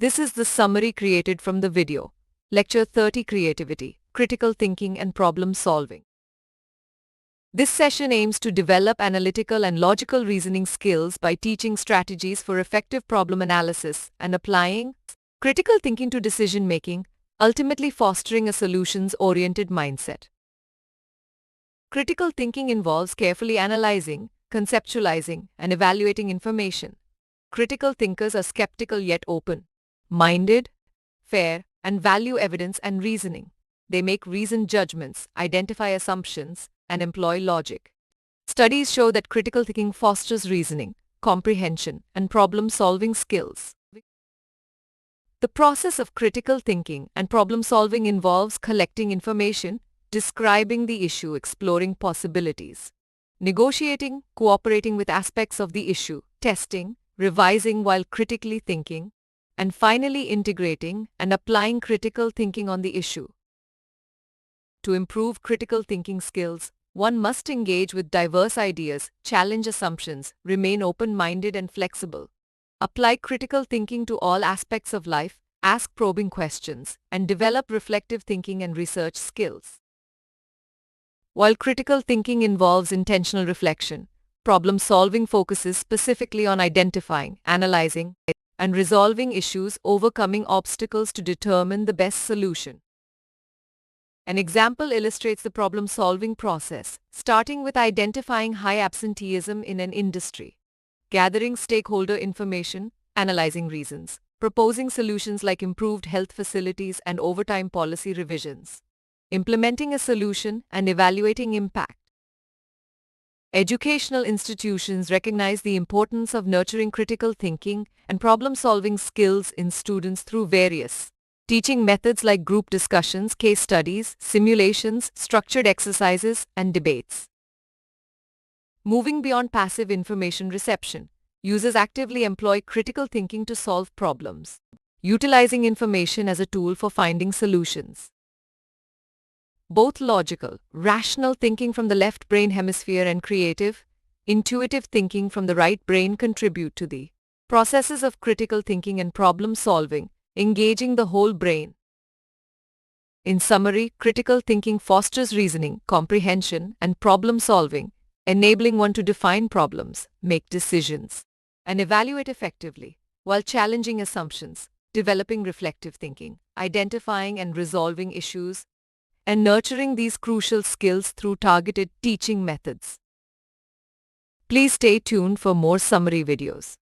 This is the summary created from the video. Lecture 30: Creativity, Critical Thinking and Problem Solving. This session aims to develop analytical and logical reasoning skills by teaching strategies for effective problem analysis and applying critical thinking to decision making, ultimately fostering a solutions-oriented mindset. Critical thinking involves carefully analyzing, conceptualizing, and evaluating information. Critical thinkers are skeptical yet open-minded, fair, and value evidence and reasoning. They make reasoned judgments, identify assumptions, and employ logic. Studies show that critical thinking fosters reasoning, comprehension, and problem-solving skills. The process of critical thinking and problem-solving involves collecting information, describing the issue, exploring possibilities, negotiating, cooperating with aspects of the issue, testing, revising while critically thinking, and finally integrating and applying critical thinking on the issue. To improve critical thinking skills, one must engage with diverse ideas, challenge assumptions, remain open-minded and flexible, apply critical thinking to all aspects of life, ask probing questions, and develop reflective thinking and research skills. While critical thinking involves intentional reflection, problem-solving focuses specifically on identifying, analyzing, and resolving issues, overcoming obstacles to determine the best solution. An example illustrates the problem-solving process, starting with identifying high absenteeism in an industry, gathering stakeholder information, analyzing reasons, proposing solutions like improved health facilities and overtime policy revisions, implementing a solution, and evaluating impact. Educational institutions recognize the importance of nurturing critical thinking and problem-solving skills in students through various teaching methods like group discussions, case studies, simulations, structured exercises, and debates. Moving beyond passive information reception, users actively employ critical thinking to solve problems, utilizing information as a tool for finding solutions. Both logical, rational thinking from the left brain hemisphere and creative, intuitive thinking from the right brain contribute to the processes of critical thinking and problem solving, engaging the whole brain. In summary, critical thinking fosters reasoning, comprehension, and problem solving, enabling one to define problems, make decisions, and evaluate effectively, while challenging assumptions, developing reflective thinking, identifying and resolving issues, and nurturing these crucial skills through targeted teaching methods. Please stay tuned for more summary videos.